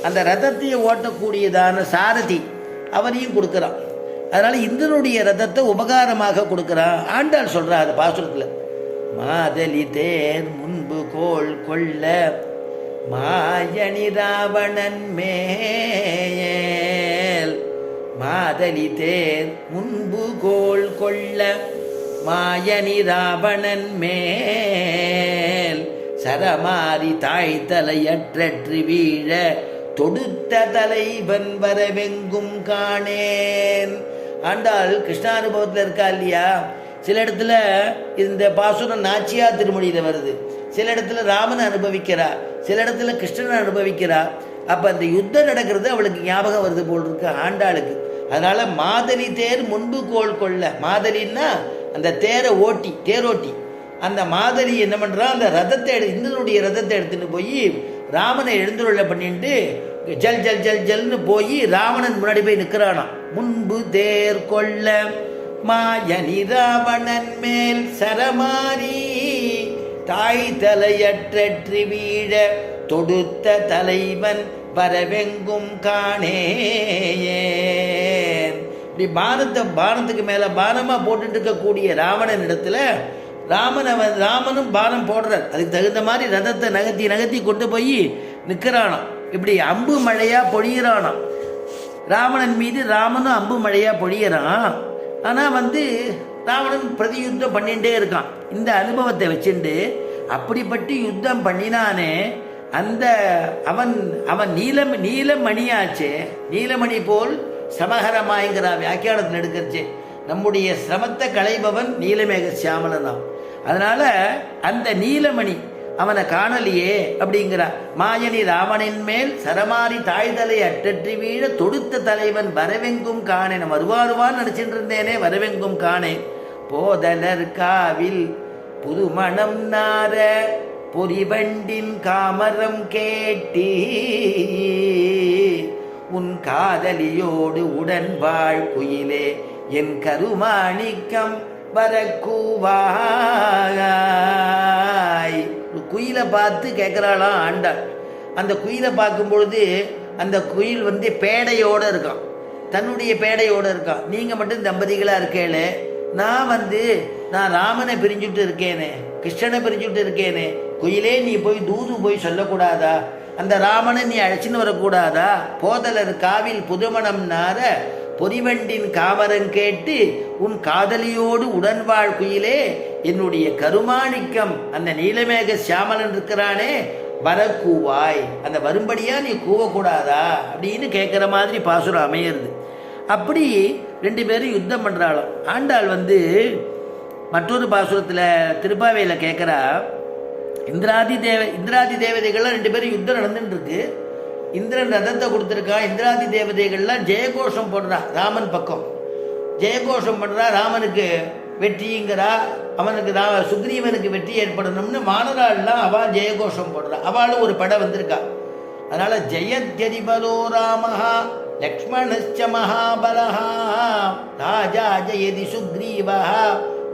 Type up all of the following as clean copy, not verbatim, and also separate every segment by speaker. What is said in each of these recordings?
Speaker 1: அந்த ரதத்தையை ஓட்டக்கூடியதான சாரதி அவரையும் கொடுக்குறான். அதனால் இந்திரனுடைய ரதத்தை உபகாரமாக கொடுக்குறான். ஆண்டாள் சொல்கிறா அந்த பாசுரத்தில், மாதலி தேர் முன்பு கோள் கொள்ள மாயணி ராவணன் மேல். மாதலி தேர் முன்பு கோள் கொள்ள மாயணி ராவணன் மேல். சரமாரி தாய்த்தலையற்றற்று வீழ தொடுத்த தலைவன் வரவெங்கும் காணேன். ஆண்டாள் கிருஷ்ணானுபவத்தில் இருக்கா இல்லையா? சில இடத்துல இந்த பாசுரம் நாச்சியார் திருமொழியில் வருது, சில இடத்துல ராமனை அனுபவிக்கிறா, சில இடத்துல கிருஷ்ணனை அனுபவிக்கிறா. அப்போ அந்த யுத்தம் நடக்கிறது அவளுக்கு ஞாபகம் வருது போல் இருக்கு ஆண்டாளுக்கு. அதனால மாதலி தேர் முன்பு கோள் கொள்ள, மாதலின்னா அந்த தேரோட்டி அந்த மாதலி என்ன பண்ணுறான், அந்த ரதத்தை இந்திரனுடைய ரதத்தை எடுத்துட்டு போய் ராமனை எழுந்துருள பண்ணிட்டு ஜல் ஜல் ஜல் ஜல்னு போய் ராவணன் முன்னாடி போய் நிற்கிறானாம். முன்பு தேர் கொள்ள மாயனி ராவணன் மேல் சரமாரி தாய் தலையற்றற்றி வீழ தொடுத்த தலைவன் வரவெங்கும் காணேன். இப்படி பானத்துக்கு மேலே பானமாக போட்டுட்டு இருக்கக்கூடிய ராவணன் இடத்துல ராமனும் பானம் போடுறார். அதுக்கு தகுந்த மாதிரி ரதத்தை நகர்த்தி கொண்டு போய் நிற்கிறானாம். இப்படி அம்பு மழையாக பொழியிறானாம் ராவணன் மீது. ராமனும் அம்பு மழையாக பொழியிறான். ஆனால் ராவணன் பிரதி யுத்தம் பண்ணிகிட்டே இருக்கான். இந்த அனுபவத்தை வச்சுட்டு அப்படிப்பட்டு யுத்தம் பண்ணினானே அந்த அவன் நீலமணியாச்சே. நீலமணி போல் சமஹரமாய்ங்கிற வியாக்கியானத்தில் எடுக்கிறச்சே நம்முடைய சிரமத்தை களைபவன் நீலமேக சியாமலனாம். அதனால அந்த நீலமணி அவனை காணலையே அப்படிங்கிறா. மாயனி ராவணின் மேல் சரமாரி தாய்தலை அற்றற்றி வீழ தொடுத்த தலைவன் வரவெங்கும் காணேன். வருவாருவான்னு நினச்சிட்டு இருந்தேனே, வரவெங்கும் காணேன். போதலர் காவில் புதுமணம் நார பொறிவண்டின் காமரம் கேட்டி உன் காதலியோடு உடன் வாழ் குயிலே என் கருமாணிக்கம் வரக்கூவாய். குயிலை பார்த்து கேட்குறாளாம் ஆண்டாள். அந்த குயிலை பார்க்கும் பொழுது அந்த குயில் பேடையோடு இருக்கான், தன்னுடைய பேடையோடு இருக்கான். நீங்கள் மட்டும் தம்பதிகளாக இருக்கேளே, நான் ராமனை பிரிஞ்சுட்டு இருக்கேனே, கிருஷ்ணனை பிரிஞ்சுட்டு இருக்கேனே, குயிலே நீ போய் சொல்லக்கூடாதா? அந்த ராமனை நீ அழைச்சின்னு வரக்கூடாதா? போதலர் காவில் புதுமணம் நார பொறிவண்டின் காமரம் கேட்டு உன் காதலியோடு உடன்வாழ் குயிலே என்னுடைய கருமாணிக்கம் அந்த நீலமேக சியாமலன் இருக்கிறானே வரக்கூவாய், அந்த வரும்படியா நீ கூவக்கூடாதா அப்படின்னு கேட்குற மாதிரி பாசுரம் அமையிறது. அப்படி ரெண்டு பேரும் யுத்தம் பண்ணுறாளாம். ஆண்டாள் மற்றொரு பாசுரத்தில் திருப்பாவையில் கேட்குறா, இந்திராதி தேவதைகள்லாம் ரெண்டு பேரும் யுத்தம் நடந்துட்டுருக்கு. இந்திரன் ரதத்தை கொடுத்துருக்கா. இந்திராதி தேவதைகள்லாம் ஜெயகோஷம் போடுறா, ராமன் பக்கம் ஜெயகோஷம் பண்ணுறா. ராமனுக்கு வெற்றிங்கிறா, அவனுக்கு சுக்ரீவனுக்கு வெற்றி ஏற்படணும்னு மாணவர்கள்லாம் அவள் ஜெயகோஷம் போடுறா. அவளும் ஒரு படம் வந்திருக்கா. அதனால ஜெயத்யதிபலோ ராமஹா லக்ஷ்மணஸ்ச மகாபலஹா ராஜா ஜெயதி சுக்ரீவஹா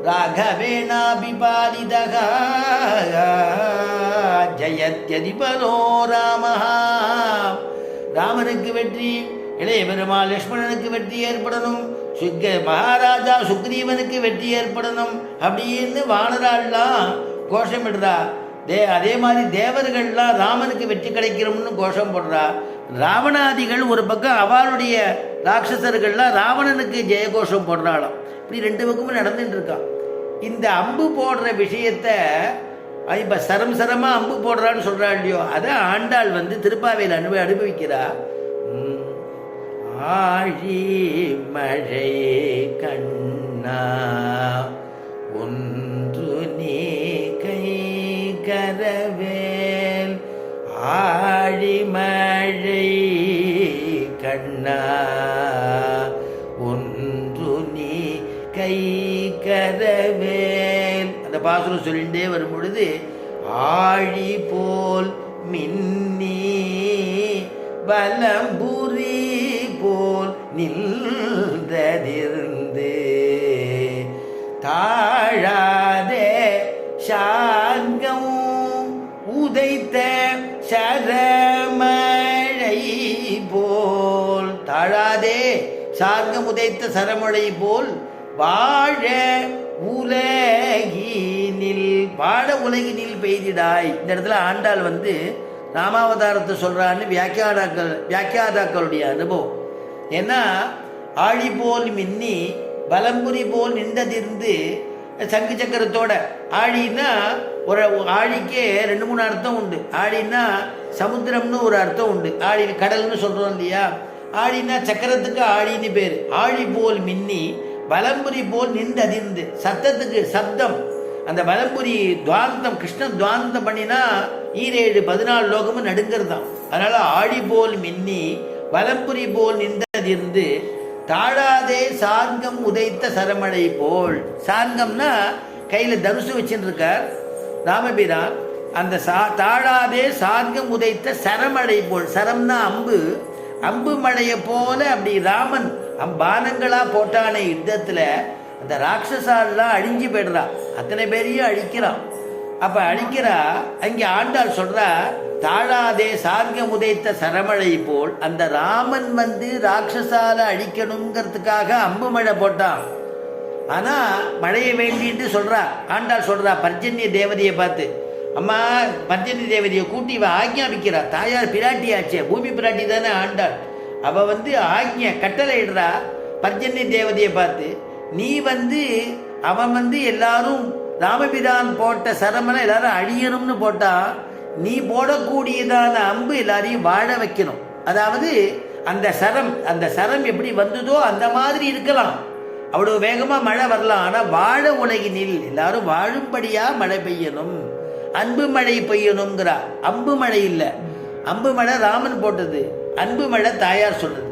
Speaker 1: ராகவேணாபிபாலிதஹா ஜெயத்யதிபலோ ராமஹா. ராமனுக்கு வெற்றி, இளைய பெருமாள் லக்ஷ்மணனுக்கு வெற்றி ஏற்படணும், மகாராஜா சுக்ரீவனுக்கு வெற்றி ஏற்படணும் அப்படின்னு வானராள்லாம் கோஷமிடுறா. அதே மாதிரி தேவர்கள்லாம் ராமனுக்கு வெற்றி கிடைக்கிறோம்னு கோஷம் போடுறா. ராவணாதிகள் ஒரு பக்கம் அவளுடைய ராட்சசர்கள்லாம் ராவணனுக்கு ஜெயகோஷம் போடுறாளாம். இப்படி ரெண்டு பக்கமும் நடந்துட்டு இருக்கான். இந்த அம்பு போடுற விஷயத்த இப்போ சரமாக அம்பு போடுறான்னு சொல்கிறா இல்லையோ, அதை ஆண்டாள் திருப்பாவையில் அனுபவிக்கிறா. ஆழி மழை கண்ணா ஒன்று நீ கை கரவேல். ஆழி மழை கண்ணா ஒன்று நீ கை கரவேல். அந்த பாசுரம் சொல்லிகிட்டே வரும் பொழுது ஆழி போல் மின்னி வலம்புரி போல் நின்றதிருந்து தாழாதே சார்கம் உதைத்த சரமழை சார்கம் உதைத்த சரமழை போல் வாழ உலகினில், வாழ உலகினில் பெய்திடாய். இந்த இடத்துல ஆண்டாள் வந்து ராமாவதாரத்தை சொல்றான்னு வியாக்கியாதாக்களுடைய அனுபவம். ஏன்னா ஆழி போல் மின்னி பலம்புரி போல் நின்றதிருந்து சங்கு சக்கரத்தோட, ஆழின்னா ஒரு ஆழிக்கே 2-3 அர்த்தம் உண்டு. ஆழின்னா சமுத்திரம்னு ஒரு அர்த்தம் உண்டு, ஆழி கடல்னு சொல்றோம் இல்லையா. ஆழின்னா சக்கரத்துக்கு ஆழின்னு பேர். ஆழி போல் மின்னி பலம்புரி போல் நின்றதிர்ந்து, சத்தத்துக்கு சப்தம். அந்த பலம்புரி துவாந்தம், கிருஷ்ண துவாந்தம் பண்ணினா 14 லோகமும் நடுங்கிறதாம். அதனால ஆழி போல் மின்னி பலம்புரி போல் நின்றதிர்ந்து தாழாதே சார்கம் உதைத்த சரமழை போல். சார்கம்னா கையில தனுசு வச்சுட்டு இருக்கார் ராமபிரான். அந்த தாழாதே சார்கம் உதைத்த சரமழை போல், சரம்னா அம்பு, அம்பு மழையை போல அப்படி ராமன் பானங்களா போட்டான யுத்தத்துல அந்த ராட்சசாலாம் அழிஞ்சு போயிடுறா, அத்தனை பேரையும் அழிக்கிறான். அப்ப அழிக்கிறா. அங்கே ஆண்டாள் சொல்றா, தாழாதே சார்கம் உதைத்த சரமழை போல். அந்த ராமன் வந்து ராட்சசால அழிக்கணுங்கிறதுக்காக அம்பு மழை போட்டான். ஆனா மழையை வேண்டிட்டு சொல்றா ஆண்டாள், சொல்றா பர்ஜன்ய தேவதையை பார்த்து, அம்மா பர்ஜன்ய தேவதையை கூட்டி ஆக்ஞாபிக்கிறா. தாயார் பிராட்டியாச்சே, பூமி பிராட்டி தானே ஆண்டாள். அவ வந்து ஆக்ஞ கட்டளை இடுறா பர்ஜன்ய தேவதையை பார்த்து, நீ வந்து அவன் வந்து எல்லாரும் ராமபிரான் போட்ட சரமனை எல்லாரும் அழியணும்னு போட்டா, நீ போடக்கூடியதான அம்பு எல்லாரையும் வாழ வைக்கணும். அதாவது அந்த சரம் எப்படி வந்ததோ அந்த மாதிரி இருக்கலாம், அவ்வளவு வேகமா மழை வரலாம். ஆனா வாழ உலகினில் எல்லாரும் வாழும்படியா மழை பெய்யணும், அன்பு மழை பெய்யணுங்கிறா. அம்பு மழை இல்லை, அம்பு மழை ராமன் போட்டது, அன்பு மழை தாயார் சொல்றது.